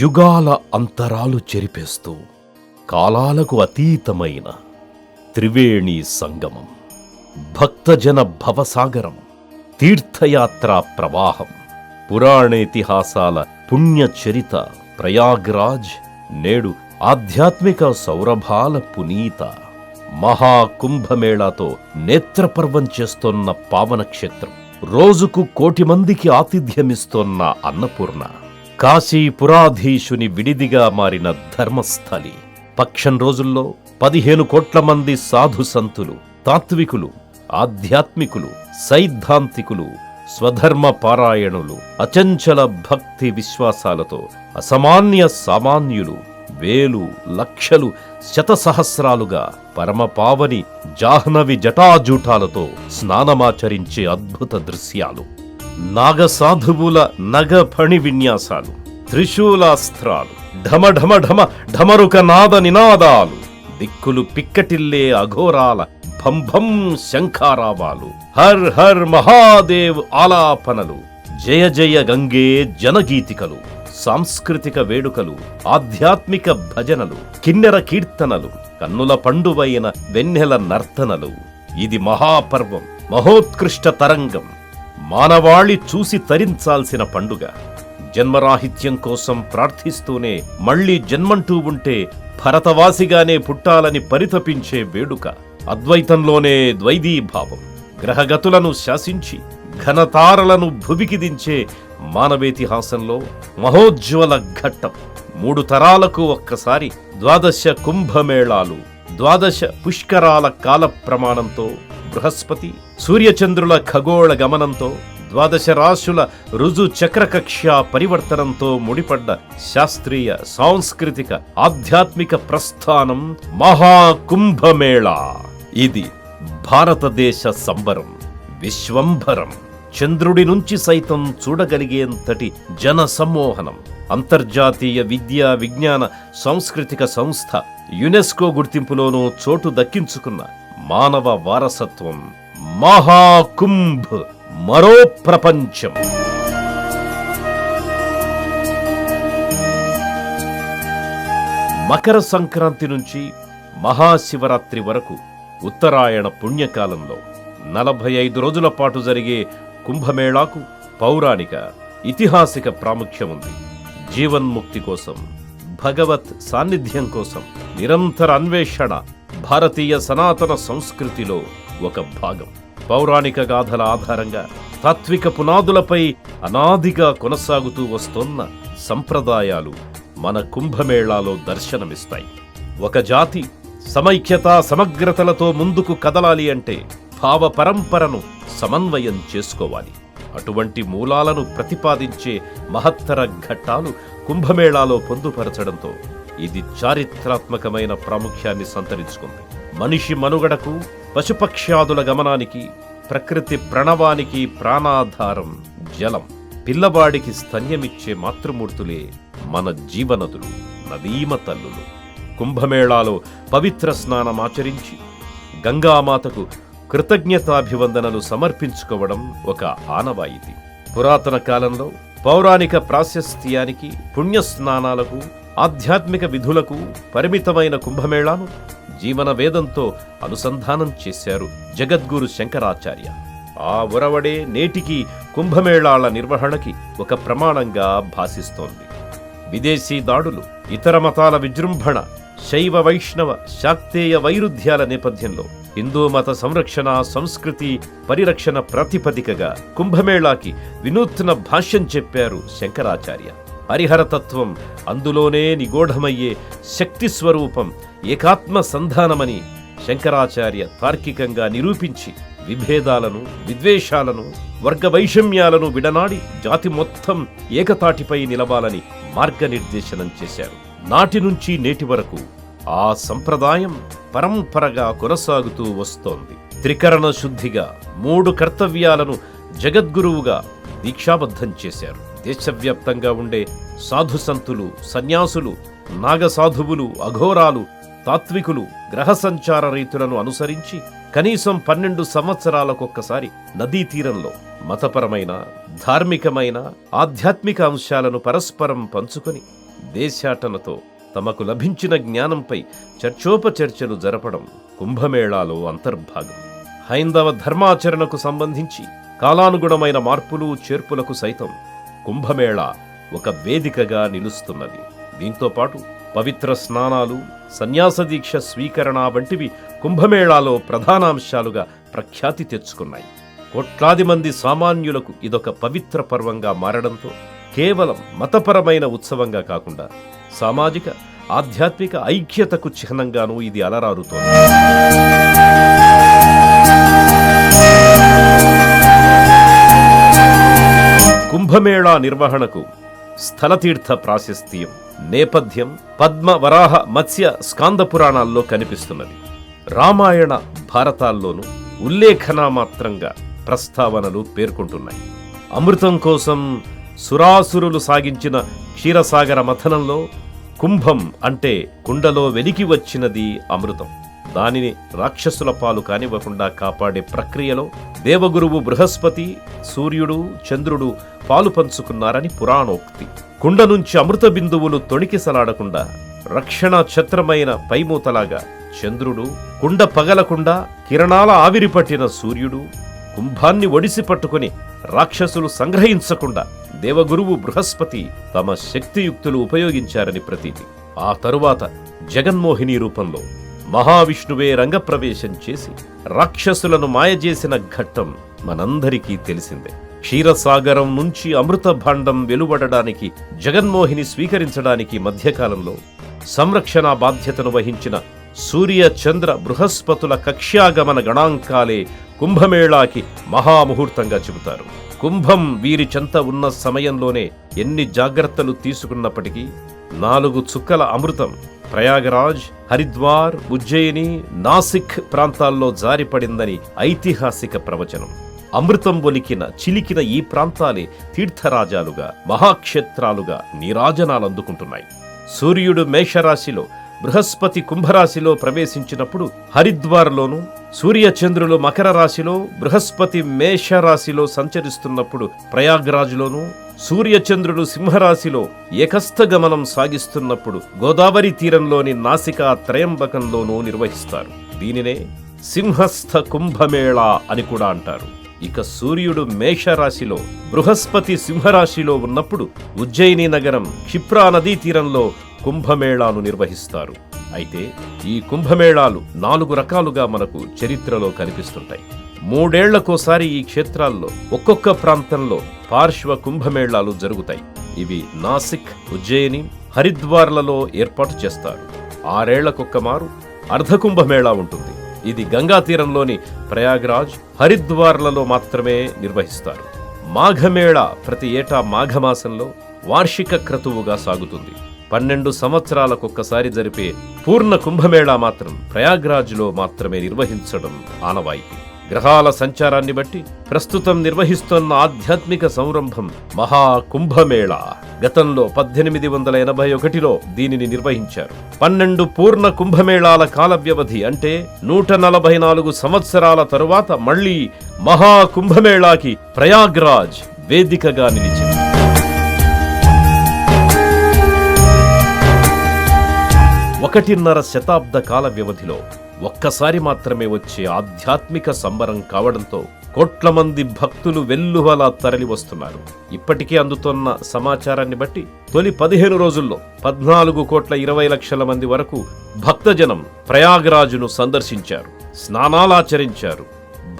యుగాల అంతరాలు చెరిపేస్తూ కాలాలకు అతీతమైన త్రివేణి సంగమం, భక్తజన భవసాగరం, తీర్థయాత్రా ప్రవాహం, పురాణేతిహాసాల పుణ్యచరిత ప్రయాగ్రాజ్ నేడు ఆధ్యాత్మిక సౌరభాల పునీత. మహాకుంభమేళాతో నేత్రపర్వం చేస్తోన్న పావనక్షేత్రం, రోజుకు 1 కోటి మందికి ఆతిథ్యమిస్తోన్న అన్నపూర్ణ, కాశీపురాధీశుని విడిదిగా మారిన ధర్మస్థలి. పక్షం రోజుల్లో 15 కోట్ల మంది సాధు సంతులు, తాత్వికులు, ఆధ్యాత్మికులు, సైద్ధాంతికులు, స్వధర్మ పారాయణులు, అచంచల భక్తి విశ్వాసాలతో అసామాన్య సామాన్యులు వేలు లక్షలు శతసహస్రాలుగా పరమపావని జాహ్నవి జటాజూటాలతో స్నానమాచరించే అద్భుత దృశ్యాలు, నాగసాధువుల నగఫణి విన్యాసాలు, త్రిశూలాస్త్రాలు, ఢమఢమ ఢమ ఢమరుక నాద నినాదాలు, దిక్కులు పిక్కటిల్లే అఘోరాల భంభం శంఖారావాలు, హర్ హర్ మహాదేవ్ ఆలాపనలు, జయ జయ గంగే జనగీతికలు, సాంస్కృతిక వేడుకలు, ఆధ్యాత్మిక భజనలు, కిన్నెర కీర్తనలు, కన్నుల పండువైన వెన్నెల నర్తనలు. ఇది మహాపర్వం, మహోత్కృష్ట తరంగం, మానవాళి చూసి తరించాల్సిన పండుగ. జన్మరాహిత్యం కోసం ప్రార్థిస్తూనే మళ్లీ జన్మంటూ ఉంటే భరతవాసిగానే పుట్టాలని పరితపించే వేడుక. అద్వైతంలోనే ద్వైదీభావం, గ్రహగతులను శాసించి ఘనతారలను భువికి దించే మానవేతిహాసంలో మహోజ్వల ఘట్టం. 3 తరాలకు ఒక్కసారి 12 కుంభమేళాలు, 12 పుష్కరాల కాల ప్రమాణంతో, బృహస్పతి సూర్యచంద్రుల ఖగోళ గమనంతో, 12 రాశుల రుజు చక్రకక్ష పరివర్తనంతో ముడిపడ్డ శాస్త్రీయ, సాంస్కృతిక, ఆధ్యాత్మిక ప్రస్థానం మహాకుంభమేళా. ఇది భారతదేశ సంబరం, విశ్వంభరం. చంద్రుడి నుంచి సైతం చూడగలిగేంతటి జన సమ్మోహనం. అంతర్జాతీయ విద్యా విజ్ఞాన సాంస్కృతిక సంస్థ యునెస్కో గుర్తింపులోనూ చోటు దక్కించుకున్న మానవ వారసత్వం మహాకుంభ్ మరో ప్రపంచం. మకర సంక్రాంతి నుంచి మహాశివరాత్రి వరకు ఉత్తరాయణ పుణ్యకాలంలో 45 రోజుల పాటు జరిగే కుంభమేళాకు పౌరాణిక, ఇతిహాసిక ప్రాముఖ్యం ఉంది. జీవన్ముక్తి కోసం, భగవత్ సాన్నిధ్యం కోసం నిరంతర అన్వేషణ భారతీయ సనాతన సంస్కృతిలో ఒక భాగం. పౌరాణిక గాథల ఆధారంగా తాత్విక పునాదులపై అనాదిగా కొనసాగుతూ వస్తోన్న సంప్రదాయాలు మన కుంభమేళాలో దర్శనమిస్తాయి. ఒక జాతి సమైక్యత సమగ్రతలతో ముందుకు కదలాలి అంటే భావ పరంపరను సమన్వయం చేసుకోవాలి. అటువంటి మూలాలను ప్రతిపాదించే మహత్తర ఘట్టాలు కుంభమేళాలో పొందుపరచడంతో ఇది చారిత్రాత్మకమైన ప్రాముఖ్యాన్ని సంతరించుకుంది. మనిషి మనుగడకు, పశుపక్ష్యాదుల గమనానికి, ప్రకృతి ప్రణవానికి ప్రాణాధారం జలం. పిల్లవాడికి స్తన్యమిచ్చే మాతృమూర్తులే మన జీవనదులు, నదీమ తల్లులు. కుంభమేళాలో పవిత్ర స్నానమాచరించి గంగామాతకు కృతజ్ఞతాభివందనలు సమర్పించుకోవడం ఒక ఆనవాయితీ. పురాతన కాలంలో పౌరాణిక ప్రాశస్త్యానికి, పుణ్యస్నానాలకు, ఆధ్యాత్మిక విధులకు పరిమితమైన కుంభమేళాను జీవన వేదంతో అనుసంధానం చేశారు జగద్గురు శంకరాచార్య. ఆ ఒరవడే నేటికి కుంభమేళాల నిర్వహణకి ఒక ప్రమాణంగా భాసిస్తోంది. విదేశీ దాడులు, ఇతర మతాల విజృంభణ, శైవ వైష్ణవ శాక్తేయ వైరుధ్యాల నేపథ్యంలో హిందూ మత సంరక్షణ, సంస్కృతి పరిరక్షణ ప్రాతిపదికగా కుంభమేళాకి వినూత్న భాష్యం చెప్పారు శంకరాచార్య. హరిహరతత్వం అందులోనే నిగూఢమయ్యే శక్తి స్వరూపం ఏకాత్మ సంధానమని శంకరాచార్య తార్కికంగా నిరూపించి విభేదాలను, విద్వేషాలను, వర్గ వైషమ్యాలను విడనాడి జాతి మొత్తం ఏకతాటిపై నిలవాలని మార్గనిర్దేశనం చేశారు. నాటి నుంచి నేటి వరకు ఆ సంప్రదాయం పరంపరగా కొనసాగుతూ వస్తోంది. త్రికరణ శుద్ధిగా 3 కర్తవ్యాలను జగద్గురువుగా దీక్షాబద్ధం చేశారు. దేశవ్యాప్తంగా ఉండే సాధు సంతులు, సన్యాసులు, నాగసాధువులు, అఘోరాలు, తాత్వికులు గ్రహ సంచార రీతులను అనుసరించి కనీసం 12 సంవత్సరాలకొక్కసారి నదీ తీరంలో మతపరమైన, ధార్మికమైన, ఆధ్యాత్మిక అంశాలను పరస్పరం పంచుకొని దేశాటనతో తమకు లభించిన జ్ఞానంపై చర్చోపచర్చలు జరపడం కుంభమేళాలో అంతర్భాగం. హైందవ ధర్మాచరణకు సంబంధించి కాలానుగుణమైన మార్పులు చేర్పులకు సైతం కుంభమేళా ఒక వేదికగా నిలుస్తున్నది. దీంతో పాటు పవిత్ర స్నానాలు, సన్యాస దీక్ష స్వీకరణ వంటివి కుంభమేళాలో ప్రధానాంశాలుగా ప్రఖ్యాతి తెచ్చుకున్నాయి. కోట్లాది మంది సామాన్యులకు ఇదొక పవిత్ర పర్వంగా మారడంతో కేవలం మతపరమైన ఉత్సవంగా కాకుండా సామాజిక, ఆధ్యాత్మిక ఐక్యతకు చిహ్నంగానూ ఇది అలరారుతోంది. కుంభమేళా నిర్వహణకు స్థలతీర్థ ప్రాశస్త్యం, నేపథ్యం పద్మ, వరాహ, మత్స్య, స్కాంద పురాణాల్లో కనిపిస్తున్నది. రామాయణ, భారతాల్లోనూ ఉల్లేఖనామాత్రంగా ప్రస్తావనలు పేర్కొంటున్నాయి. అమృతం కోసం సురాసురులు సాగించిన క్షీరసాగర మథనంలో కుంభం అంటే కుండలో వెలికి వచ్చినది అమృతం. దానిని రాక్షసుల పాలు కానివ్వకుండా కాపాడే ప్రక్రియలో దేవగురువు బృహస్పతి, సూర్యుడు, చంద్రుడు పాలు పంచుకున్నారని పురాణోక్తి. కుండ నుంచి అమృత బిందువులు తొణికిసలాడకుండా రక్షణ ఛత్రమైన పైమూతలాగా చంద్రుడు, కుండ పగలకుండా కిరణాల ఆవిరి పట్టిన సూర్యుడు, కుంభాన్ని ఒడిసి పట్టుకుని రాక్షసులు సంగ్రహించకుండా దేవగురువు బృహస్పతి తమ శక్తియుక్తులు ఉపయోగించారని ప్రతీతి. ఆ తరువాత జగన్మోహిని రూపంలో మహావిష్ణువే రంగప్రవేశం చేసి రాక్షసులను మాయజేసిన ఘట్టం మనందరికీ తెలిసిందే. క్షీరసాగరం నుంచి అమృత భాండం వెలువడడానికి, జగన్మోహిని స్వీకరించడానికి మధ్యకాలంలో సంరక్షణ బాధ్యతను వహించిన సూర్య, చంద్ర, బృహస్పతుల కక్ష్యాగమన గణాంకాలే కుంభమేళాకి మహాముహూర్తంగా చెబుతారు. కుంభం వీరి చెంత ఉన్న సమయంలోనే ఎన్ని జాగ్రత్తలు తీసుకున్నప్పటికీ 4 చుక్కల అమృతం ప్రయాగరాజ్, హరిద్వార్, ఉజ్జయిని, నాసిక్ ప్రాంతాల్లో జారిపడిందని ఐతిహాసిక ప్రవచనం. అమృతం ఒలికిన, చిలికిన ఈ ప్రాంతాలే తీర్థరాజాలుగా, మహాక్షేత్రాలుగా నీరాజనాలందుకుంటున్నాయి. సూర్యుడు మేషరాశిలో, బృహస్పతి కుంభరాశిలో ప్రవేశించినప్పుడు హరిద్వార్లోనూ, సూర్యచంద్రులు మకర రాశిలో, బృహస్పతి మేషరాశిలో సంచరిస్తున్నప్పుడు ప్రయాగ్రాజ్లోనూ, సూర్యచంద్రుడు సింహరాశిలో ఏకస్థగమనం సాగిస్తున్నప్పుడు గోదావరి తీరంలోని నాసికా త్రయంబకంలోనూ నిర్వహిస్తారు. దీనినే సింహస్థ కుంభమేళా అని కూడా అంటారు. ఇక సూర్యుడు మేషరాశిలో, బృహస్పతి సింహరాశిలో ఉన్నప్పుడు ఉజ్జయిని నగరం క్షిప్రా నదీ తీరంలో కుంభమేళాను నిర్వహిస్తారు. అయితే ఈ కుంభమేళాలు 4 రకాలుగా మనకు చరిత్రలో కనిపిస్తుంటాయి. 3 ఏళ్లకోసారి ఈ క్షేత్రాల్లో ఒక్కొక్క ప్రాంతంలో పార్శ్వ కుంభమేళాలు జరుగుతాయి. ఇవి నాసిక్, ఉజ్జయిని, హరిద్వార్లలో ఏర్పాటు చేస్తారు. 6 ఏళ్లకొక్క మారు అర్ధకుంభమేళా ఉంటుంది. ఇది గంగా తీరంలోని ప్రయాగ్రాజ్, హరిద్వార్లలో మాత్రమే నిర్వహిస్తారు. మాఘమేళా ప్రతి ఏటా మాఘమాసంలో వార్షిక క్రతువుగా సాగుతుంది. 12 సంవత్సరాలకొక్కసారి జరిపే పూర్ణ కుంభమేళా మాత్రం ప్రయాగ్రాజ్లో మాత్రమే నిర్వహించడం ఆనవాయితీ. గ్రహాల సంచారాన్ని బట్టి ప్రస్తుతం నిర్వహిస్తున్న ఆధ్యాత్మిక సంరంభం మహాకుంభమేళా. గతంలో 1881లో దీనిని నిర్వహించారు. 12 పూర్ణ కుంభమేళాల కాల వ్యవధి అంటే 144 సంవత్సరాల తరువాత మళ్లీ మహాకుంభమేళాకి ప్రయాగ్రాజ్ వేదికగా నిలిచింది. ఒకటిన్నర శతాబ్ద కాల వ్యవధిలో ఒక్కసారి మాత్రమే వచ్చే ఆధ్యాత్మిక సంబరం కావడంతో కోట్ల మంది భక్తులు వెల్లువలా తరలి వస్తున్నారు. ఇప్పటికే అందుతున్న సమాచారాన్ని బట్టి తొలి 15 రోజుల్లో 14,20,00,000 మంది వరకు భక్తజనం ప్రయాగరాజును సందర్శించారు, స్నానాలాచరించారు.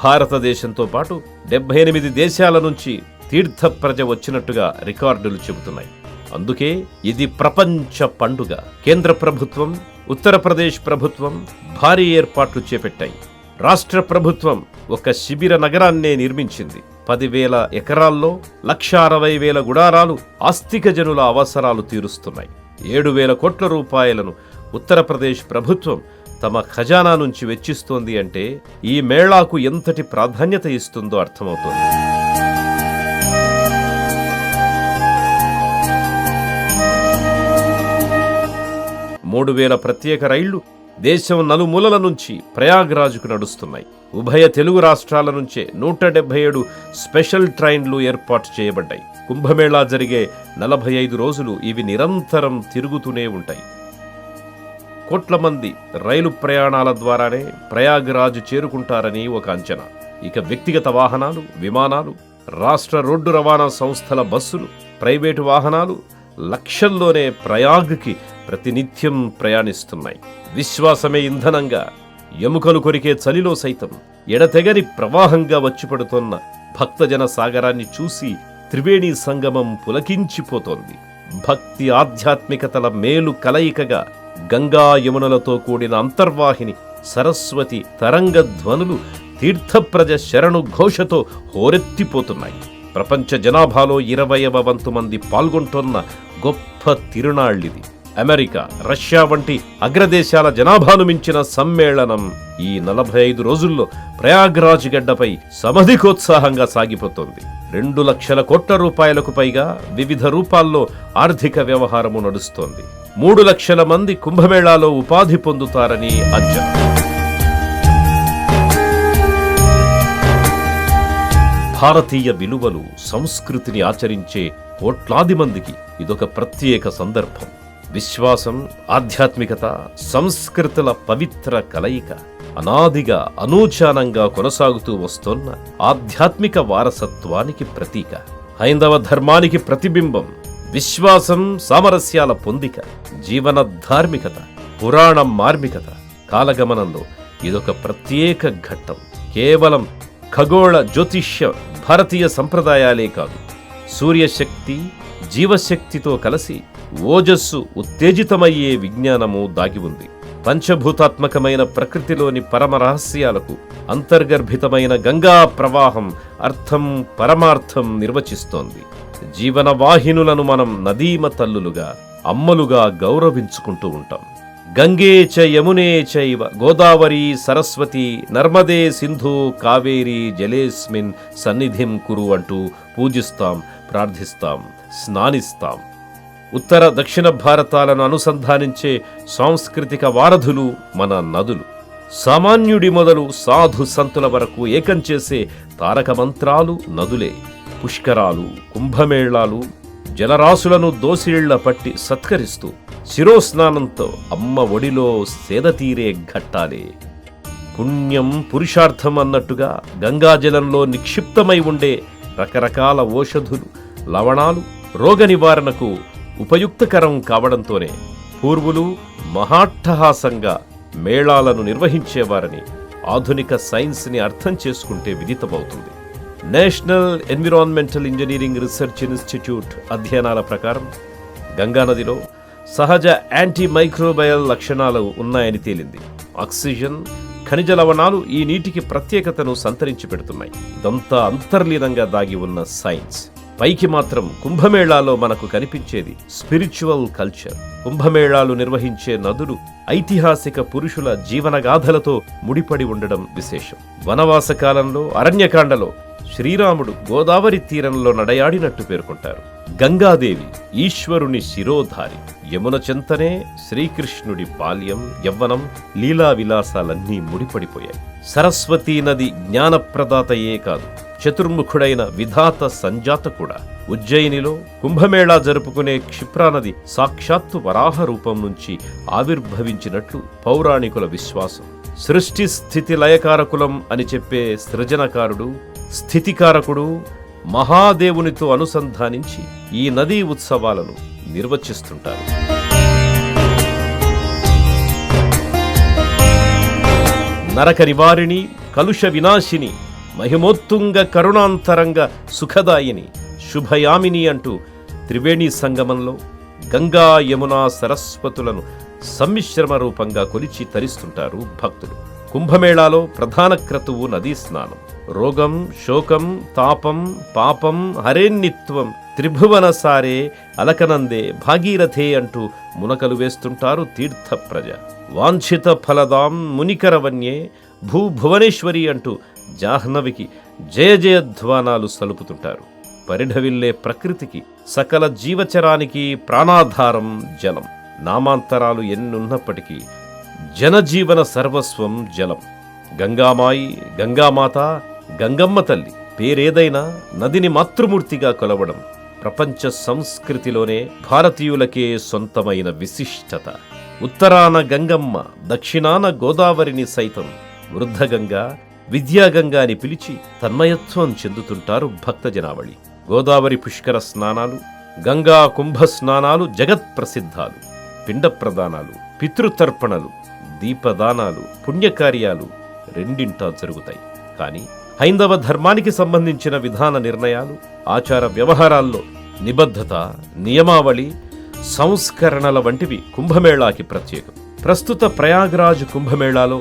భారతదేశంతో పాటు 78 దేశాల నుంచి తీర్థ ప్రజ వచ్చినట్టుగా రికార్డులు చెబుతున్నాయి. అందుకే ఇది ప్రపంచ పండుగ. కేంద్ర ప్రభుత్వం, ఉత్తరప్రదేశ్ ప్రభుత్వం భారీ ఏర్పాట్లు చేపట్టాయి. రాష్ట్ర ప్రభుత్వం ఒక శిబిర నగరాన్నే నిర్మించింది. 10,000 ఎకరాల్లో 1,60,000 గుడారాలు ఆస్తిక జనుల అవసరాలు తీరుస్తున్నాయి. 7,000 కోట్ల రూపాయలను ఉత్తరప్రదేశ్ ప్రభుత్వం తమ ఖజానా నుంచి వెచ్చిస్తోంది అంటే ఈ మేళాకు ఎంతటి ప్రాధాన్యత ఇస్తుందో అర్థమవుతోంది. 3,000 ప్రత్యేక రైళ్లు దేశం నలుమూలల నుంచి ప్రయాగ్రాజ్కు నడుస్తున్నాయి. ఉభయ తెలుగు రాష్ట్రాల నుంచే 177 స్పెషల్ ట్రైన్లు ఏర్పాటు చేయబడ్డాయి. కుంభమేళా జరిగే 45 రోజులు ఇవి నిరంతరం తిరుగుతూనే ఉంటాయి. కోట్ల మంది రైలు ప్రయాణాల ద్వారానే ప్రయాగ్రాజ్ చేరుకుంటారని ఒక అంచనా. ఇక వ్యక్తిగత వాహనాలు, విమానాలు, రాష్ట్ర రోడ్డు రవాణా సంస్థల బస్సులు, ప్రైవేటు వాహనాలు లక్షల్లోనే ప్రయాగ్కి ప్రతినిత్యం ప్రయాణిస్తున్నాయి. విశ్వాసమే ఇంధనంగా ఎముకలు కొరికే చలిలో సైతం ఎడతెగని ప్రవాహంగా వచ్చిపడుతోన్న భక్తజన సాగరాన్ని చూసి త్రివేణి సంగమం పులకించిపోతోంది. భక్తి ఆధ్యాత్మికతల మేలు కలయికగా గంగా యమునలతో కూడిన అంతర్వాహిని సరస్వతి తరంగ ధ్వనులు తీర్థప్రజ శరణు ఘోషతో హోరెత్తిపోతున్నాయి. ప్రపంచ జనాభాలో 20వ వంతు మంది పాల్గొంటోన్న గొప్ప తిరునాళ్లిది. అమెరికా, రష్యా వంటి అగ్రదేశాల జనాభాను మించిన సమ్మేళనం ఈ 45 రోజుల్లో ప్రయాగ్రాజ్ గడ్డపై సమధికోత్సాహంగా సాగిపోతోంది. 2 లక్షల కోట్ల రూపాయలకు పైగా వివిధ రూపాల్లో ఆర్థిక వ్యవహారము నడుస్తోంది. 3 లక్షల మంది కుంభమేళాలో ఉపాధి పొందుతారని అంచనా. భారతీయ విలువలు, సంస్కృతిని ఆచరించే కోట్లాది మందికి ఇదొక ప్రత్యేక సందర్భం. విశ్వాసం, ఆధ్యాత్మికత, సంస్కృతుల పవిత్ర కలయిక అనాదిగా అనూచానంగా కొనసాగుతూ వస్తోన్న ఆధ్యాత్మిక వారసత్వానికి ప్రతీక, హైందవ ధర్మానికి ప్రతిబింబం. విశ్వాసం, సామరస్యాల పొందిక, జీవన ధార్మికత, పురాణ మార్మికత కాలగమనంలో ఇదొక ప్రత్యేక ఘట్టం. కేవలం ఖగోళ జ్యోతిష్య భారతీయ సంప్రదాయాలే కాదు, సూర్యశక్తి, జీవశక్తితో కలిసి ఓజస్సు ఉత్తేజితమయ్యే విజ్ఞానము దాగి ఉంది. పంచభూతాత్మకమైన ప్రకృతిలోని పరమ రహస్యాలకు అంతర్గర్భితమైన గంగా ప్రవాహం అర్థం, పరమార్థం నిర్వచిస్తోంది. జీవన వాహినులను మనం నదీమ తల్లులుగా, అమ్మలుగా గౌరవించుకుంటూ ఉంటాం. గంగే చ యమునే చైవ గోదావరి సరస్వతి నర్మదే సింధు కావేరి జలేస్మిన్ సన్నిధిం కురు అంటూ పూజిస్తాం, ప్రార్థిస్తాం, స్నానిస్తాం. ఉత్తర దక్షిణ భారతాలను అనుసంధానించే సాంస్కృతిక వారధులు మన నదులు. సామాన్యుడి మొదలు సాధు సంతుల వరకు ఏకం చేసే తారక మంత్రాలు నదులే. పుష్కరాలు, కుంభమేళాలు జలరాశులను దోసిళ్ల పట్టి సత్కరిస్తూ శిరోస్నానంతో అమ్మ ఒడిలో సేదతీరే ఘట్టాలే. పుణ్యం పురుషార్థం అన్నట్టుగా గంగాజలంలో నిక్షిప్తమై ఉండే రకరకాల ఓషధులు, లవణాలు రోగ నివారణకు ఉపయుక్తకరం కావడంతోనే పూర్వులు మహాట్టహాసంగా మేళాలను నిర్వహించేవారని ఆధునిక సైన్స్ని అర్థం చేసుకుంటే విదితమవుతుంది. National environmental engineering research institute అధ్యయనాల ప్రకారం గంగానదిలో సహజ యాంటీమైక్రోబయల్ లక్షణాలు ఉన్నాయని తేలింది. ఆక్సిజన్, ఖనిజ లవణాలు ఈ నీటికి ప్రత్యేకతను సంతరించి పెడుతున్నాయి. ఇదంతా అంతర్లీనంగా దాగి ఉన్న సైన్స్. పైకి మాత్రం కుంభమేళాలో మనకు కనిపించేది స్పిరిచువల్ కల్చర్. కుంభమేళాలు నిర్వహించే నదులు ఐతిహాసిక పురుషుల జీవనగాథలతో ముడిపడి ఉండడం విశేషం. వనవాస కాలంలో అరణ్యకాండలో శ్రీరాముడు గోదావరి తీరంలో నడయాడినట్టు పేర్కొంటారు. గంగాదేవి ఈశ్వరుని శిరోధారి. యమున చెంతనే శ్రీకృష్ణుడి బాల్యం, యవ్వనం, లీలా విలాసాలన్నీ ముడిపడిపోయాయి. సరస్వతీ నది జ్ఞానప్రదాతయే కాదు, చతుర్ముఖుడైన విధాత సంజాత కూడా. ఉజ్జయినిలో కుంభమేళా జరుపుకునే క్షిప్రానది సాక్షాత్తు వరాహ రూపం నుంచి ఆవిర్భవించినట్లు పౌరాణికుల విశ్వాసం. సృష్టి స్థితి లయకారకులం అని చెప్పే సృజనకారుడు, స్థితికారకుడు మహాదేవునితో అనుసంధానించి ఈ నదీ ఉత్సవాలను నిర్వచిస్తుంటారు. నరక నివారిణి, కలుష వినాశిని, మహిమోత్తుంగ కరుణాంతరంగ సుఖదాయిని, శుభయామిని అంటూ త్రివేణి సంగమంలో గంగా, యమునా, సరస్వతులను సమ్మిశ్రమ రూపంగా కొలిచి తరిస్తుంటారు భక్తులు. కుంభమేళాలో ప్రధాన క్రతువు నదీ స్నానం. రోగం, శోకం, తాపం, పాపం హరేన్నిత్వం త్రిభువన సారే అలకనందే భాగీరథే అంటూ మునకలు వేస్తుంటారు తీర్థప్రజ. వాంఛిత ఫలదాం మునికరవన్యే భూభువనేశ్వరి అంటూ జాహ్నవికి జయ జయధ్వానాలు సలుపుతుంటారు. పరిఢవిల్లే ప్రకృతికి, సకల జీవచరానికి ప్రాణాధారం జలం. నామాంతరాలు ఎన్నున్నప్పటికీ జనజీవన సర్వస్వం జలం. గంగామాయి, గంగామాత, గంగమ్మ తల్లి పేరేదైనా నదిని మాతృమూర్తిగా కొలవడం ప్రపంచ సంస్కృతిలోనే భారతీయులకే సొంతమైన విశిష్టత. ఉత్తరాన గంగమ్మ, దక్షిణాన గోదావరిని సైతం వృద్ధగంగా, విద్యాగంగా అని పిలిచి తన్మయత్వం చెందుతుంటారు భక్తజనావళి. గోదావరి పుష్కర స్నానాలు, గంగా కుంభ స్నానాలు జగత్ ప్రసిద్ధాలు. పిండ ప్రదానాలు, పితృతర్పణలు, దీపదానాలు, పుణ్యకార్యాలు రెండింటా జరుగుతాయి. కానీ హైందవ ధర్మానికి సంబంధించిన విధాన నిర్ణయాలు, ఆచార వ్యవహారాల్లో నిబద్ధత, నియమావళి, సంస్కరణల వంటివి కుంభమేళాకి ప్రత్యేకం. ప్రస్తుత ప్రయాగ్రాజ్ కుంభమేళాలో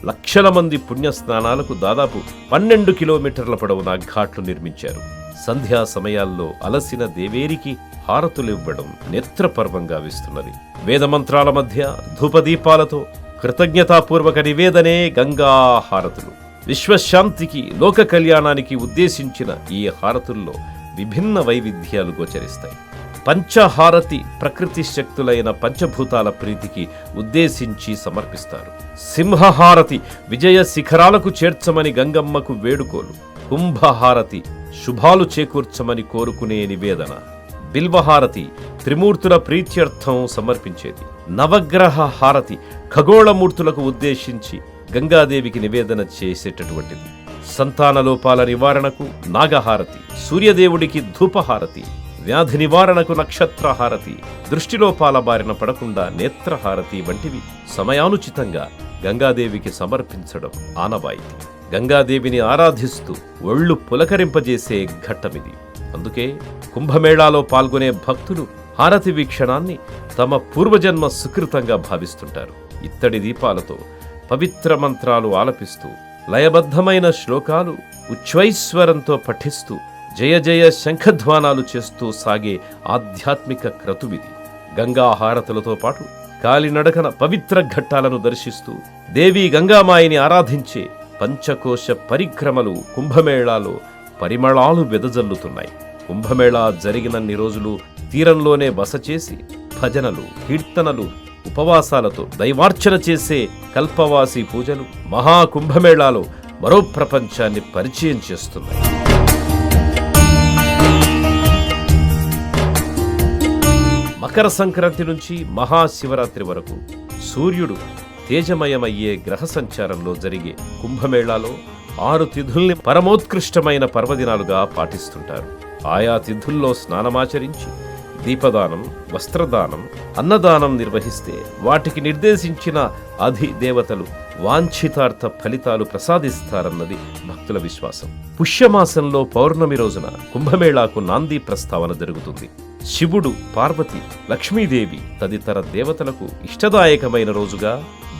లక్షల మంది పుణ్యస్నానాలకు దాదాపు 12 కిలోమీటర్ల పొడవున ఘాట్లు నిర్మించారు. సంధ్యా సమయాల్లో అలసిన దేవేరికి హారతులివ్వడం నేత్రపర్వంగా విస్తున్నది. వేదమంత్రాల మధ్య ధూపదీపాలతో కృతజ్ఞతాపూర్వక నివేదనే గంగా హారతులు. విశ్వశాంతికి, లోక కళ్యాణానికి ఉద్దేశించిన ఈ హారతుల్లో విభిన్న వైవిధ్యాలు గోచరిస్తాయి. పంచహారతి ప్రకృతి శక్తులైన పంచభూతాల ప్రీతికి ఉద్దేశించి సమర్పిస్తారు. సింహహారతి విజయ శిఖరాలకు చేర్చమని గంగమ్మకు వేడుకోలు. కుంభహారతి శుభాలు చేకూర్చమని కోరుకునే నివేదన. బిల్వహారతి త్రిమూర్తుల ప్రీత్యర్థం సమర్పించేది. నవగ్రహ హారతి ఖగోళమూర్తులకు ఉద్దేశించి గంగాదేవికి నివేదన చేసేటటువంటిది. సంతానలోపాల నివారణకు నాగహారతి, సూర్యదేవుడికి ధూపహారతి, వ్యాధి నివారణకు నక్షత్రహారతి, దృష్టిలోపాల బారిన పడకుండా నేత్రహారతి వంటివి సమయానుచితంగా గంగాదేవికి సమర్పించడం ఆనవాయితీ. గంగాదేవిని ఆరాధిస్తూ ఒళ్ళు పులకరింపజేసే ఘట్టమిది. అందుకే కుంభమేళాలో పాల్గొనే భక్తులు హారతి వీక్షణాన్ని తమ పూర్వజన్మ సుకృతంగా భావిస్తుంటారు. ఇత్తడి దీపాలతో పవిత్ర మంత్రాలు ఆలపిస్తూ, లయబద్ధమైన శ్లోకాలు ఉచ్ఛ్వైశ్వరంతో పఠిస్తూ, జయ జయ శంఖధ్వానాలు చేస్తూ సాగే ఆధ్యాత్మిక క్రతువిది. గంగా హారతులతో పాటు కాలినడకన పవిత్ర ఘట్టాలను దర్శిస్తూ దేవీ గంగామాయిని ఆరాధించే పంచకోశ పరిక్రమలు కుంభమేళాలో పరిమళాలు వెదజల్లుతున్నాయి. కుంభమేళా జరిగినన్ని రోజులు తీరంలోనే బస చేసి భజనలు, కీర్తనలు, ఉపవాసాలతో దైవార్చన చేసే కల్పవాసి పూజలు మహాకుంభమేళాలో మరో ప్రపంచాన్ని పరిచయం చేస్తున్నాయి. మకర సంక్రాంతి నుంచి మహాశివరాత్రి వరకు సూర్యుడు తేజమయమయ్యే గ్రహ సంచారంలో జరిగే కుంభమేళాలో 6 తిథుల్ని పరమోత్కృష్టమైన పర్వదినాలుగా పాటిస్తుంటారు. ఆయా తిథుల్లో స్నానమాచరించి దీపదానం, వస్త్రదానం, అన్నదానం నిర్వహిస్తే వాటికి నిర్దేశించిన అధిదేవతలు వాంఛితార్థ ఫలితాలు ప్రసాదిస్తారన్నది భక్తుల విశ్వాసం. పుష్యమాసంలో పౌర్ణమి రోజున కుంభమేళాకు నాంది ప్రస్తావన జరుగుతుంది. శివుడు, పార్వతి, లక్ష్మీదేవి తదితర దేవతలకు ఇష్టదాయకమైన రోజుగా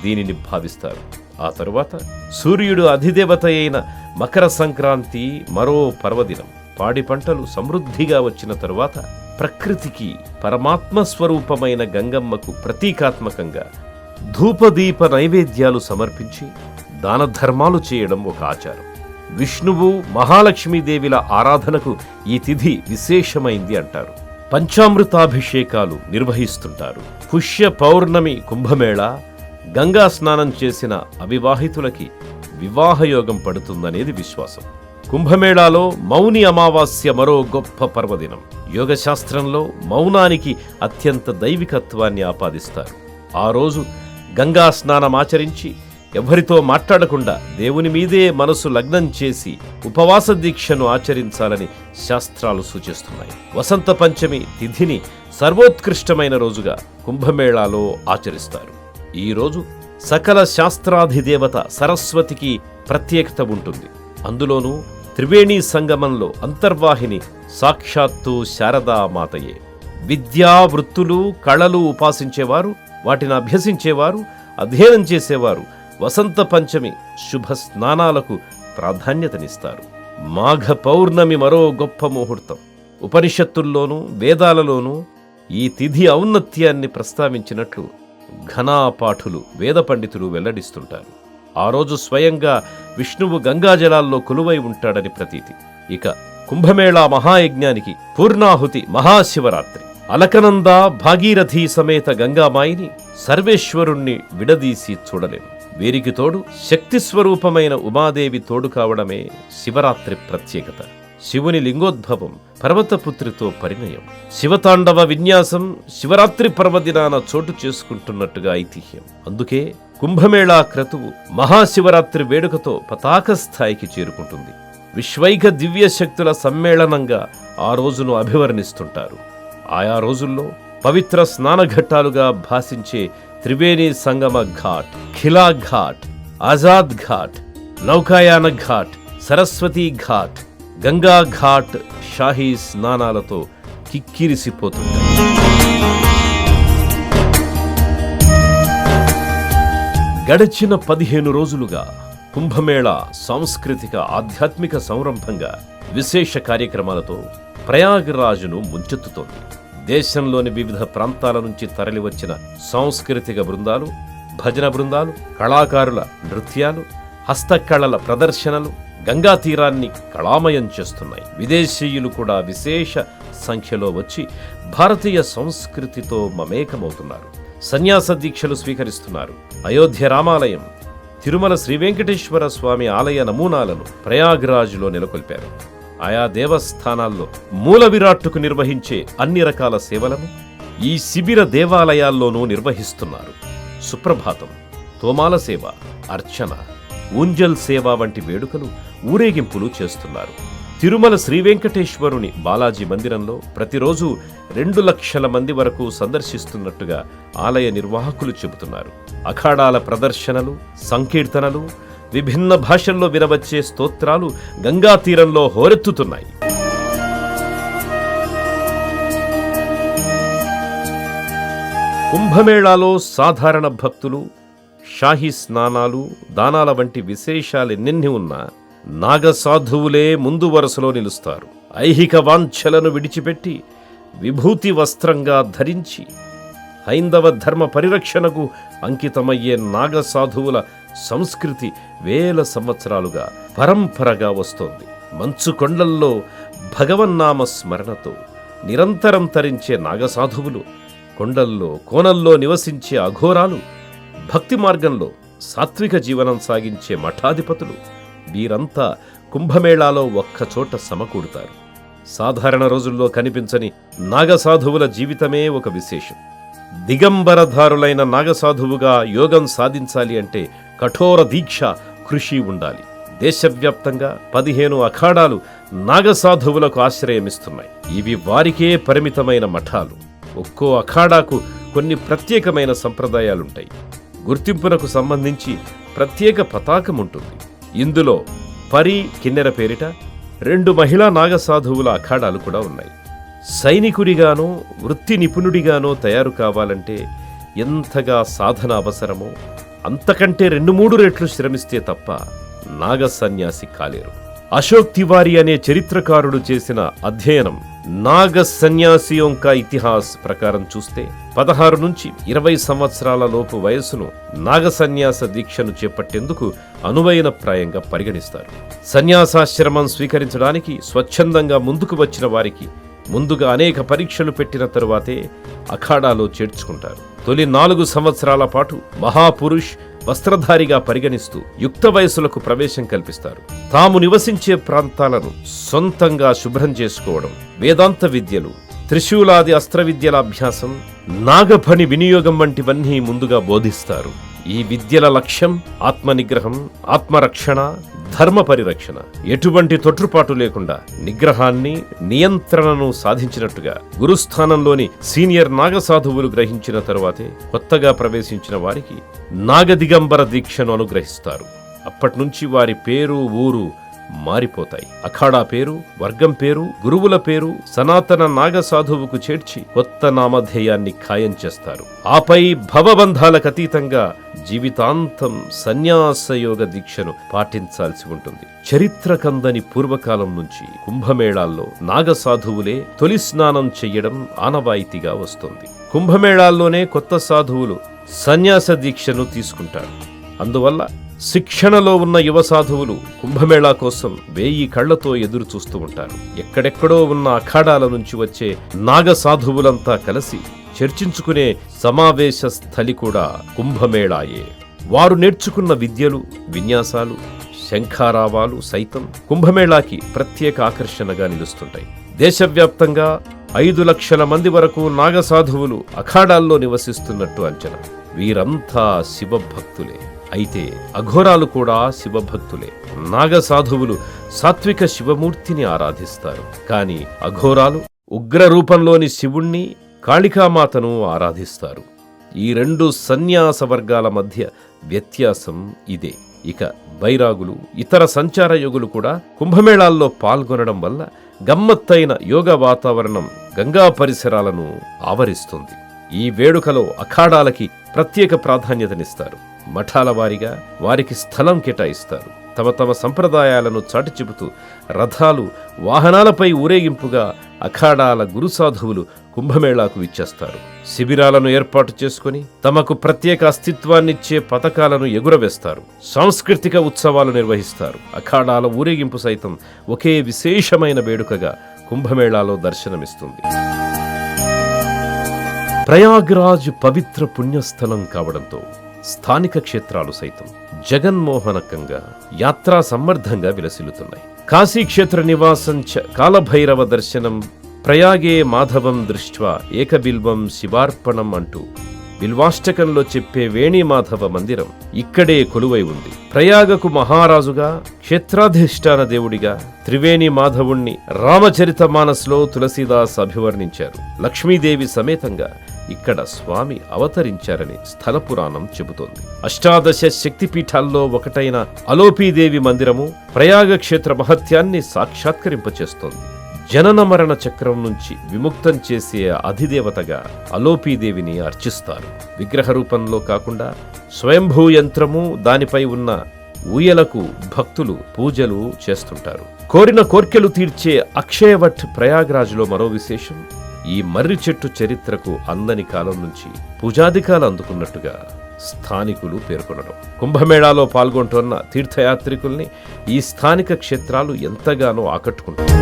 దీనిని భావిస్తారు. ఆ తరువాత సూర్యుడు అధిదేవత అయిన మకర సంక్రాంతి మరో పర్వదినం. పాడి పంటలు సమృద్ధిగా వచ్చిన తరువాత ప్రకృతికి పరమాత్మ స్వరూపమైన గంగమ్మకు ప్రతీకాత్మకంగా ధూపదీప నైవేద్యాలు సమర్పించి దాన ధర్మాలు చేయడం ఒక ఆచారం. విష్ణువు, మహాలక్ష్మీదేవిల ఆరాధనకు ఈ తిథి విశేషమైంది అంటారు. పంచామృతాభిషేకాలు నిర్వహిస్తుంటారు. పుష్య పౌర్ణమి కుంభమేళా గంగా స్నానం చేసిన అవివాహితులకి వివాహయోగం పడుతుందనేది విశ్వాసం. కుంభమేళాలో మౌని అమావాస్య మరో గొప్ప పర్వదినం. యోగశాస్త్రంలో మౌనానికి అత్యంత దైవికత్వాన్ని ఆపాదిస్తారు. ఆ రోజు గంగా స్నానమాచరించి ఎవరితో మాట్లాడకుండా దేవుని మీదే మనసు లగ్నం చేసి ఉపవాస దీక్షను ఆచరించాలని శాస్త్రాలు సూచిస్తున్నాయి. వసంత పంచమి తిథిని సర్వోత్కృష్టమైన రోజుగా కుంభమేళాలో ఆచరిస్తారు. ఈ రోజు సకల శాస్త్రాధిదేవత సరస్వతికి ప్రత్యేకత ఉంటుంది. అందులోనూ త్రివేణీ సంగమంలో అంతర్వాహిని సాక్షాత్తు శారదామాతయే. విద్యా, వృత్తులు, కళలు ఉపాసించేవారు, వాటిని అభ్యసించేవారు, అధ్యయనం చేసేవారు వసంత పంచమి శుభ స్నానాలకు ప్రాధాన్యతనిస్తారు. మాఘ పౌర్ణమి మరో గొప్ప ముహూర్తం. ఉపనిషత్తుల్లోనూ వేదాలలోనూ ఈ తిథి ఔన్నత్యాన్ని ప్రస్తావించినట్లు ఘనాపాఠులు, వేద పండితులు వెల్లడిస్తుంటారు. ఆ రోజు స్వయంగా విష్ణువు గంగాజలాల్లో కొలువై ఉంటాడని ప్రతీతి. ఇక కుంభమేళా మహాయజ్ఞానికి పూర్ణాహుతి మహాశివరాత్రి. అలకనంద, భాగీరథి సమేత గంగామాయిని సర్వేశ్వరుణ్ణి విడదీసి చూడలేను. వీరికి తోడు శక్తి స్వరూపమైన ఉమాదేవి తోడు కావడమే శివరాత్రి ప్రత్యేకత. శివుని లింగోద్భవం, పర్వతపుత్రితో పరిణయం, శివతాండవ విన్యాసం శివరాత్రి పర్వదినాన చోటు చేసుకుంటున్నట్టుగా ఐతిహ్యం. అందుకే కుంభమేళా క్రతువు మహాశివరాత్రి వేడుకతో పతాక స్థాయికి చేరుకుంటుంది. విశ్వైక దివ్య శక్తుల సమ్మేళనంగా ఆ రోజును అభివర్ణిస్తుంటారు. ఆయా రోజుల్లో పవిత్ర స్నానఘట్టాలుగా భాసించే త్రివేణి సంగమ ఘాట్, ఖిలా ఘాట్, ఆజాద్ ఘాట్, నౌకాయాన ఘాట్, సరస్వతీ ఘాట్, గంగా ఘాట్ షాహీ స్నానాలతో కిక్కిరిసిపోతుంటాయి. గడిచిన 15 రోజులుగా కుంభమేళా సాంస్కృతిక ఆధ్యాత్మిక సంరంభంగా విశేష కార్యక్రమాలతో ప్రయాగ్రాజ్ను ముంచెత్తుతోంది. దేశంలోని వివిధ ప్రాంతాల నుంచి తరలివచ్చిన సాంస్కృతిక బృందాలు, భజన బృందాలు, కళాకారుల నృత్యాలు, హస్తకళల ప్రదర్శనలు గంగా తీరాన్ని కళామయం చేస్తున్నాయి. విదేశీయులు కూడా విశేష సంఖ్యలో వచ్చి భారతీయ సంస్కృతితో మమేకమవుతున్నారు. సన్యాస దీక్షలు స్వీకరిస్తున్నారు. అయోధ్య రామాలయం, తిరుమల శ్రీవెంకటేశ్వర స్వామి ఆలయ నమూనాలను ప్రయాగ్రాజ్లో నెలకొల్పారు. ఆయా దేవస్థానాల్లో మూల విరాట్టుకు నిర్వహించే అన్ని రకాల సేవలను ఈ శిబిర దేవాలయాల్లోనూ నిర్వహిస్తున్నారు. సుప్రభాతం, తోమాల సేవ, అర్చన, ఊంజల్ సేవ వంటి వేడుకలు, ఊరేగింపులు చేస్తున్నారు. తిరుమల శ్రీవెంకటేశ్వరుని బాలాజీ మందిరంలో ప్రతిరోజు 2 లక్షల మంది వరకు సందర్శిస్తున్నట్టుగా ఆలయ నిర్వాహకులు చెబుతున్నారు. అఖాడాల ప్రదర్శనలు, సంకీర్తనలు, విభిన్న భాషల్లో వినవచ్చే స్తోత్రాలు గంగా తీరంలో హోరెత్తుతున్నాయి. కుంభమేళాలో సాధారణ భక్తులు, షాహీ స్నానాలు, దానాల వంటి విశేషాలెన్నెన్ని ఉన్నా నాగసాధువులే ముందు వరుసలో నిలుస్తారు. ఐహిక వాంఛలను విడిచిపెట్టి విభూతి వస్త్రంగా ధరించి హైందవ ధర్మ పరిరక్షణకు అంకితమయ్యే నాగసాధువుల సంస్కృతి వేల సంవత్సరాలుగా పరంపరగా వస్తోంది. మంచు కొండల్లో భగవన్నామ స్మరణతో నిరంతరం తరించే నాగసాధువులు, కొండల్లో కోనల్లో నివసించే అఘోరాలు, భక్తి మార్గంలో సాత్విక జీవనం సాగించే మఠాధిపతులు, వీరంతా కుంభమేళాలో ఒక్కచోట సమకూడుతారు. సాధారణ రోజుల్లో కనిపించని నాగసాధువుల జీవితమే ఒక విశేషం. దిగంబరధారులైన నాగసాధువుగా యోగం సాధించాలి అంటే కఠోర దీక్ష, కృషి ఉండాలి. దేశవ్యాప్తంగా 15 అఖాడాలు నాగసాధువులకు ఆశ్రయమిస్తున్నాయి. ఇవి వారికే పరిమితమైన మఠాలు. ఒక్కో అఖాడాకు కొన్ని ప్రత్యేకమైన సంప్రదాయాలుంటాయి. గుర్తింపునకు సంబంధించి ప్రత్యేక పతాకం ఉంటుంది. ఇందులో పరి, కిన్నెర పేరిట 2 మహిళా నాగసాధువుల అఖాడాలు కూడా ఉన్నాయి. సైనికుడిగానో వృత్తి నిపుణుడిగానో తయారు కావాలంటే ఎంతగా సాధన అవసరమో అంతకంటే 2-3 రెట్లు శ్రమిస్తే తప్ప నాగ సన్యాసి కాలేరు. అశోక్ తివారీ అనే చరిత్రకారుడు చేసిన అధ్యయనం నాగ సన్యాసియోం కా ఇతిహాస్ ప్రకారం చూస్తే 16 నుంచి 20 సంవత్సరాల లోపు వయస్సును నాగ సన్యాస దీక్షను చేపట్టేందుకు అనువైన ప్రాయంగా పరిగణిస్తారు. సన్యాసాశ్రమం స్వీకరించడానికి స్వచ్ఛందంగా ముందుకు వచ్చిన వారికి ముందుగా అనేక పరీక్షలు పెట్టిన తరువాతే అఖాడాలో చేర్చుకుంటారు. తొలి 4 సంవత్సరాల పాటు మహాపురుష్ వస్త్రధారిగా పరిగణిస్తూ యుక్త వయసులకు ప్రవేశం కల్పిస్తారు. తాము నివసించే ప్రాంతాలను సొంతంగా శుభ్రం చేసుకోవడం, వేదాంత విద్యలు, త్రిశూలాది అస్త్ర విద్యల అభ్యాసం, నాగఫణి వినియోగం వంటివన్నీ ముందుగా బోధిస్తారు. ఈ విద్యల లక్ష్యం ఆత్మనిగ్రహం, ఆత్మరక్షణ, ధర్మ పరిరక్షణ. ఎటువంటి తొట్రుపాటు లేకుండా నిగ్రహాన్ని, నియంత్రణను సాధించినట్టుగా గురుస్థానంలోని సీనియర్ నాగసాధువులు గ్రహించిన తరువాతే కొత్తగా ప్రవేశించిన వారికి నాగదిగంబర దీక్షను అనుగ్రహిస్తారు. అప్పట్నుంచి వారి పేరు, ఊరు మారిపోతాయి. అఖాడా పేరు, వర్గం పేరు, గురువుల పేరు సనాతన నాగసాధువుకు చేర్చి కొత్త నామధేయాన్ని ఖాయం చేస్తారు. ఆపై భవబంధాలకు అతీతంగా జీవితాంతం సన్యాసయోగ దీక్షను పాటించాల్సి ఉంటుంది. చరిత్ర కందని పూర్వకాలం నుంచి కుంభమేళాల్లో నాగసాధువులే తొలి స్నానం చెయ్యడం ఆనవాయితీగా వస్తుంది. కుంభమేళాల్లోనే కొత్త సాధువులు సన్యాస దీక్షను తీసుకుంటారు. అందువల్ల శిక్షణలో ఉన్న యువ సాధువులు కుంభమేళా కోసం 1000 కళ్లతో ఎదురు చూస్తూ ఉంటారు. ఎక్కడెక్కడో ఉన్న అఖాడాల నుంచి వచ్చే నాగ సాధువులంతా కలిసి చర్చించుకునే సమావేశ స్థలి కూడా కుంభమేళాయే. వారు నేర్చుకున్న విద్యలు, విన్యాసాలు, శంఖారావాలు సైతం కుంభమేళాకి ప్రత్యేక ఆకర్షణగా నిలుస్తుంటాయి. దేశవ్యాప్తంగా 5 లక్షల మంది వరకు నాగసాధువులు అఖాడాల్లో నివసిస్తున్నట్టు అంచనా. వీరంతా శివభక్తులే. అయితే అఘోరాలు కూడా శివభక్తులే. నాగసాధువులు సాత్విక శివమూర్తిని ఆరాధిస్తారు. కాని అఘోరాలు ఉగ్ర రూపంలోని శివుణ్ణి, కాళికామాతను ఆరాధిస్తారు. ఈ 2 సన్యాస వర్గాల మధ్య వ్యత్యాసం ఇదే. ఇక బైరాగులు, ఇతర సంచార యోగులు కూడా కుంభమేళాల్లో పాల్గొనడం వల్ల గమ్మత్తైన యోగ వాతావరణం గంగా పరిసరాలను ఆవరిస్తుంది. ఈ వేడుకలో అఖాడాలకి ప్రత్యేక ప్రాధాన్యతనిస్తారు. మఠాల వారిగా వారికి స్థలం కేటాయిస్తారు. తమ తమ సంప్రదాయాలను చాటి చెబుతూ రథాలు, వాహనాలపై ఊరేగింపుగా అఖాడాల గురుసాధువులు కుంభమేళాకు ఇచ్చేస్తారు. శిబిరాలను ఏర్పాటు చేసుకుని తమకు ప్రత్యేక అస్తిత్వాన్నిచ్చే పథకాలను ఎగురవేస్తారు. సాంస్కృతిక ఉత్సవాలు నిర్వహిస్తారు. అఖాడాల ఊరేగింపు సైతం ఒకే విశేషమైన వేడుకగా కుంభమేళాలో దర్శనమిస్తుంది. ప్రయాగ్రాజ్ పవిత్ర పుణ్యస్థలం కావడంతో స్థానిక క్షేత్రాలు సైతం జగన్మోహనకంగా యాత్రా సమ్మర్ధంగా విలసిల్లుతున్నాయి. కాశీక్షేత్ర నివాసం చ కాలభైరవ దర్శనం ప్రయాగే మాధవం దృష్ట్వా ఏకబిల్వం శివార్పణం అంటూ బిల్వాష్టకంలో చెప్పే వేణీమాధవ మందిరం ఇక్కడే కొలువై ఉంది. ప్రయాగకు మహారాజుగా, క్షేత్రాధిష్టాన దేవుడిగా త్రివేణి మాధవుణ్ణి రామచరితమానస్లో తులసీదాస్ అభివర్ణించారు. లక్ష్మీదేవి సమేతంగా ఇక్కడ స్వామి అవతరించారని స్థల పురాణం చెబుతోంది. 18 శక్తిపీఠాల్లో ఒకటైన అలోపీదేవి మందిరము ప్రయాగ క్షేత్ర మహత్యాన్ని సాక్షాత్కరింపచేస్తోంది. జనన మరణ చక్రం నుంచి విముక్తం చేసే అధిదేవతగా అలోపీదేవిని అర్చిస్తారు. విగ్రహ రూపంలో కాకుండా స్వయంభూ యంత్రము, దానిపై ఉన్న ఊయలకు భక్తులు పూజలు చేస్తుంటారు. కోరిన కోర్కెలు తీర్చే అక్షయవట్ ప్రయాగ్రాజ్లో మరో విశేషం. ఈ మర్రి చెట్టు చరిత్రకు అందని కాలం నుంచి పూజాధికాలు అందుకున్నట్టుగా స్థానికులు పేర్కొనడం. కుంభమేళాలో పాల్గొంటున్న తీర్థయాత్రికుల్ని ఈ స్థానిక క్షేత్రాలు ఎంతగానో ఆకట్టుకుంటాయి.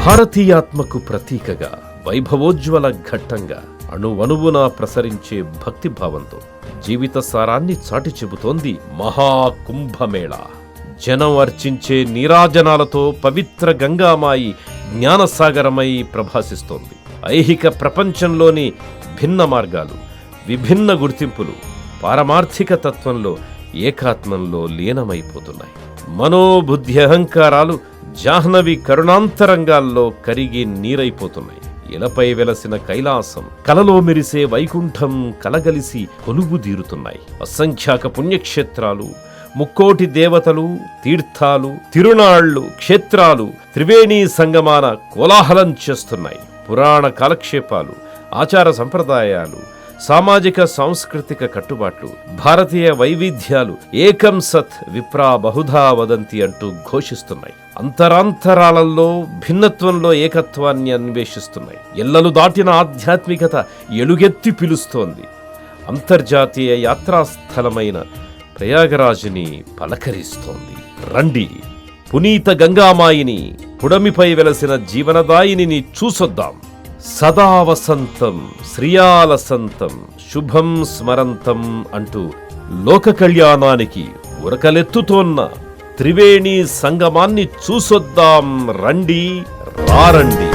భారతీయాత్మకు ప్రతీకగా, వైభవోజ్వల ఘట్టంగా, అణువణువున ప్రసరించే భక్తిభావంతో జీవిత సారాన్ని చాటి చెబుతోంది మహాకుంభమేళా. జనం అర్చించే నీరాజనాలతో పవిత్ర గంగామాయి జ్ఞానసాగరమై ప్రభాసిస్తోంది. ఐహిక ప్రపంచంలోని భిన్న మార్గాలు, విభిన్న గుర్తింపులు పారమార్థిక తత్వంలో, ఏకాత్మంలో లీనమైపోతున్నాయి. మనోబుద్ధి అహంకారాలు జాహ్నవి కరుణాంతరంగాల్లో కరిగి నీరైపోతున్నాయి. ఇలపై వెలసిన కైలాసం, కలలో మెరిసే వైకుంఠం కలగలిసి కొలువుదీరుతున్నాయి. అసంఖ్యాక పుణ్యక్షేత్రాలు, ముక్కోటి దేవతలు, తీర్థాలు, తిరునాళ్లు, క్షేత్రాలు త్రివేణీ సంగమాన కోలాహలం చేస్తున్నాయి. పురాణ కాలక్షేపాలు, ఆచార సంప్రదాయాలు, సామాజిక సాంస్కృతిక కట్టుబాట్లు, భారతీయ వైవిధ్యాలు ఏకం సత్ విప్రా బహుధా వదంతి అంటూ ఘోషిస్తున్నాయి. అంతరాంతరాలలో భిన్నత్వంలో ఏకత్వాన్ని అన్వేషిస్తున్నాయి. ఎల్లలు దాటిన ఆధ్యాత్మికత ఎలుగెత్తి పిలుస్తోంది. అంతర్జాతీయ యాత్రాస్థలమైన ప్రయాగరాజుని పలకరిస్తోంది. రండి, పునీత గంగామాయిని, పుడమిపై వెలసిన జీవనదాయిని చూసొద్దాం. సదా వసంతం శ్రియాలసంతం శుభం స్మరంతం అంటూ లోక కళ్యాణానికి ఉరకలెత్తుతోన్న త్రివేణి సంగమాన్ని చూసొద్దాం. రండి, రారండి.